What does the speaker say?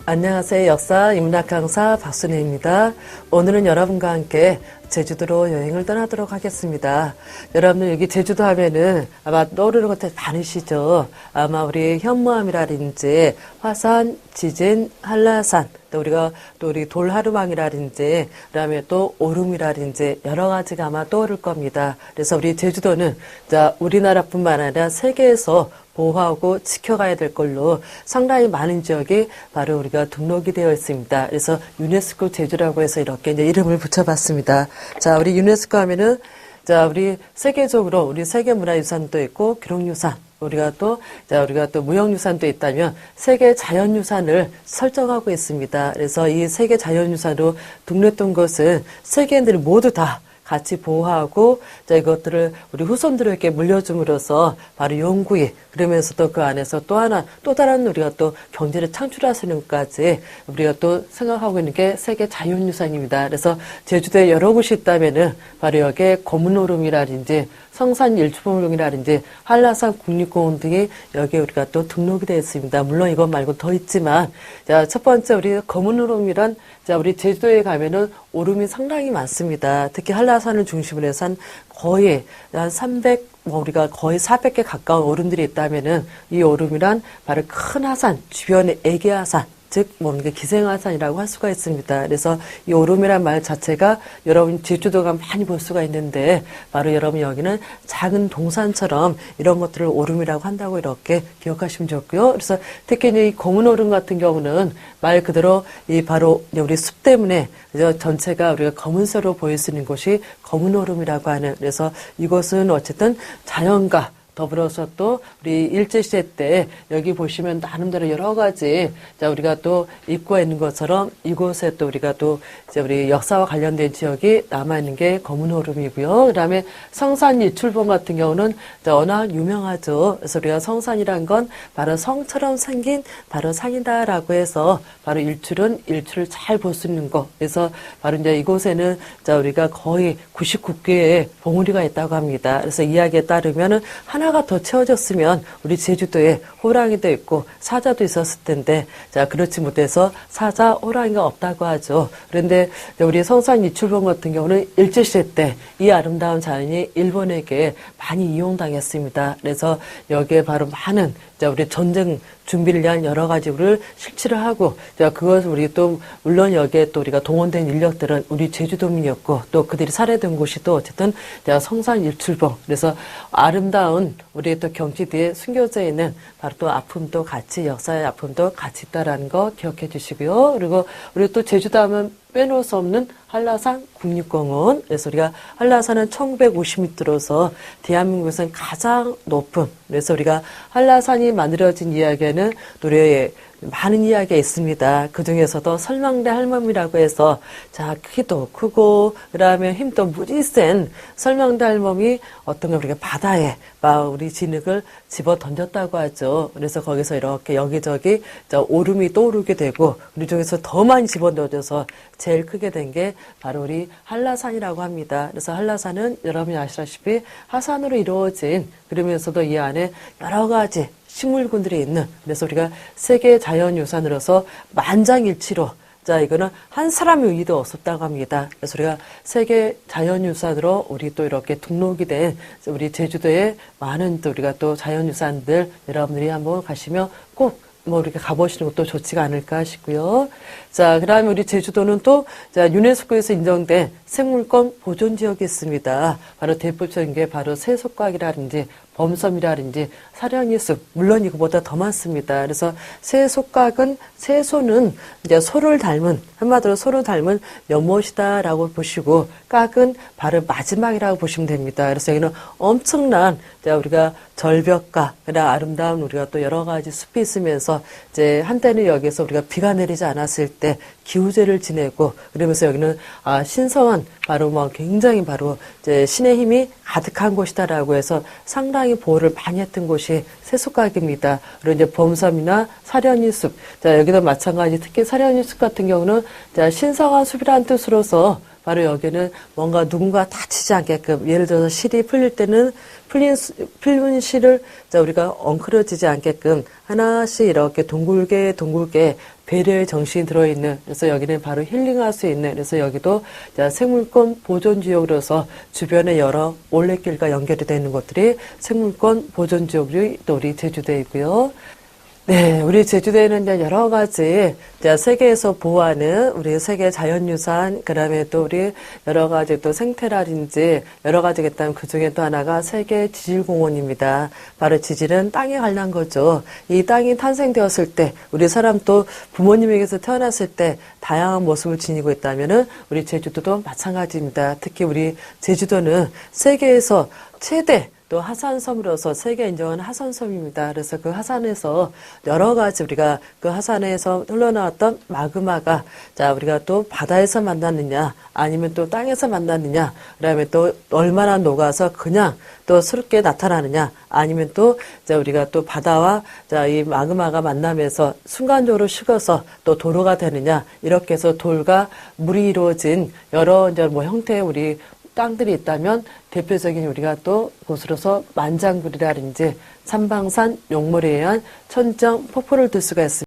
안녕하세요. 역사 인문학 강사 박순혜입니다. 오늘은 여러분과 함께 제주도로 여행을 떠나도록 하겠습니다. 여러분들 여기 제주도 하면은 아마 떠오르는 것들 많으시죠? 아마 우리 현무암이라든지 화산, 지진, 한라산, 또 우리 돌하루망이라든지 그다음에 또 오름이라든지 여러 가지가 아마 떠오를 겁니다. 그래서 우리 제주도는 우리나라뿐만 아니라 세계에서 보호하고 지켜가야 될 걸로 상당히 많은 지역이 바로 우리가 등록이 되어 있습니다. 그래서 유네스코 제주라고 해서 이렇게 이제 이름을 붙여봤습니다. 자, 우리 유네스코 하면은 우리 세계적으로 우리 세계문화유산도 있고 기록유산, 우리가 또 무형유산도 있다면 세계 자연유산을 설정하고 있습니다. 그래서 이 세계 자연유산으로 등록된 것은 세계인들이 모두 다 같이 보호하고 이것들을 우리 후손들에게 물려줌으로써 바로 영구히, 그러면서도 그 안에서 또 다른 우리가 또 경제를 창출하시는까지 우리가 또 생각하고 있는 게 세계 자연유산입니다. 그래서 제주도에 여러 곳이 있다면은 바로 여기에 거문오름이라든지 성산 일출봉이라든지 한라산 국립공원 등이 여기에 우리가 또 등록이 되어 있습니다. 물론 이것 말고 더 있지만, 첫 번째 우리 거문오름이란 우리 제주도에 가면은 오름이 상당히 많습니다. 특히 한라산을 중심으로 해서 거의 한 400개 가까운 오름들이 있다면은 이 오름이란 바로 큰 하산, 주변의 애기하산, 즉 기생하산이라고 할 수가 있습니다. 그래서 이 오름이란 말 자체가 여러분 제주도가 많이 볼 수가 있는데 바로 여러분 여기는 작은 동산처럼 이런 것들을 오름이라고 한다고 이렇게 기억하시면 좋고요. 그래서 특히 이 거문오름 같은 경우는 말 그대로 바로 우리 숲 때문에 전체가 우리가 검은색으로 보일 수 있는 곳이 거문오름이라고 하는, 그래서 이곳은 어쨌든 자연과 더불어서 또 우리 일제시대 때 여기 보시면 나름대로 여러 가지 우리가 또 입구가 있는 것처럼 이곳에 또 우리가 또 우리 역사와 관련된 지역이 남아있는 게 거문오름이고요. 그 다음에 성산 일출봉 같은 경우는 워낙 유명하죠. 그래서 우리가 성산이란 건 바로 성처럼 생긴 바로 산이다라고 해서 바로 일출을 잘 볼 수 있는 곳. 그래서 바로 이곳에는 우리가 거의 99개의 봉우리가 있다고 합니다. 그래서 이야기에 따르면은 하나가 더 채워졌으면 우리 제주도에 호랑이도 있고 사자도 있었을 텐데, 그렇지 못해서 사자, 호랑이가 없다고 하죠. 그런데 우리 성산 일출봉 같은 경우는 일제시대 때 이 아름다운 자연이 일본에게 많이 이용당했습니다. 그래서 여기에 바로 많은 우리 전쟁 준비를 위한 여러 가지를 실치를 하고, 그것을 우리 또 물론 여기에 또 우리가 동원된 인력들은 우리 제주도민이었고 또 그들이 살해된 곳이 또 어쨌든 성산 일출봉, 그래서 아름다운 우리 또 경치 뒤에 숨겨져 있는 바로 또 아픔도 같이, 역사의 아픔도 같이 있다라는 거 기억해 주시고요. 그리고 우리 또 제주도 하면 빼놓을 수 없는 한라산 국립공원. 그래서 우리가 한라산은 1950m로서 대한민국에서는 가장 높은, 그래서 우리가 한라산이 만들어진 이야기에는 노래에 많은 이야기가 있습니다. 그 중에서도 설망대 할멈이라고 해서 키도 크고 그다음에 힘도 무지 센 설망대 할멈이 어떤가 우리가 바다에 우리 진흙을 집어 던졌다고 하죠. 그래서 거기서 이렇게 여기저기 오름이 떠오르게 되고, 그 중에서 더 많이 집어 넣어져서 제일 크게 된 게 바로 우리 한라산이라고 합니다. 그래서 한라산은 여러분이 아시다시피 하산으로 이루어진, 그러면서도 이 안에 여러 가지 식물군들이 있는, 그래서 우리가 세계 자연유산으로서 만장일치로 이거는 한 사람의 의의도 없었다고 합니다. 그래서 우리가 세계 자연유산으로 우리 또 이렇게 등록이 된 우리 제주도에 많은 또 우리가 또 자연유산들 여러분들이 한번 가시면 꼭 이렇게 가보시는 것도 좋지가 않을까 싶고요. 그 다음에 우리 제주도는 또, 유네스코에서 인정된 생물권 보존지역이 있습니다. 바로 대표적인 게 바로 새속각이라든지 범섬이라든지 사려니숲, 물론 이거보다 더 많습니다. 그래서 새속각은, 새소는 소를 닮은, 한마디로 소를 닮은 연못이다라고 보시고, 각은 바로 마지막이라고 보시면 됩니다. 그래서 여기는 엄청난 우리가 절벽과 그다음 아름다운 우리가 또 여러 가지 숲이 있으면서 한때는 여기서 우리가 비가 내리지 않았을 때 기우제를 지내고, 그러면서 여기는 신성한 바로 굉장히 바로 신의 힘이 가득한 곳이다라고 해서 상당히 보호를 많이 했던 곳이 새속각입니다. 그리고 범섬이나 사려니 숲, 여기도 마찬가지, 특히 사려니 숲 같은 경우는 신성한 숲이라는 뜻으로서 바로 여기는 뭔가 누군가 다치지 않게끔, 예를 들어서 실이 풀릴 때는 풀린 실을 우리가 엉클어지지 않게끔 하나씩 이렇게 둥글게 배려의 정신이 들어있는, 그래서 여기는 바로 힐링할 수 있는, 그래서 여기도 생물권 보존지역으로서 주변에 여러 올레길과 연결이 되어 있는 것들이 생물권 보존지역이 또 우리 제주도에 있고요. 네, 우리 제주도에는 이제 여러 가지 세계에서 보호하는 우리 세계 자연유산, 그다음에 또 우리 여러 가지 또 생태라든지 여러 가지가 있다면 그 중에 또 하나가 세계 지질공원입니다. 바로 지질은 땅에 관한 거죠. 이 땅이 탄생되었을 때 우리 사람 또 부모님에게서 태어났을 때 다양한 모습을 지니고 있다면은 우리 제주도도 마찬가지입니다. 특히 우리 제주도는 세계에서 최대 또 하산섬으로서 세계 인정한 하산섬입니다. 그래서 그 하산에서 여러 가지 우리가 그 하산에서 흘러나왔던 마그마가 우리가 또 바다에서 만났느냐 아니면 또 땅에서 만났느냐, 그다음에 또 얼마나 녹아서 그냥 또 스럽게 나타나느냐, 아니면 또 우리가 또 바다와 이 마그마가 만나면서 순간적으로 식어서 또 도로가 되느냐, 이렇게 해서 돌과 물이 이루어진 여러 형태의 우리 땅들이 있다면 대표적인 우리가 또 곳으로서 만장굴이라든지 삼방산, 용모리에 의한 천정 폭포를 들 수가 있습니다.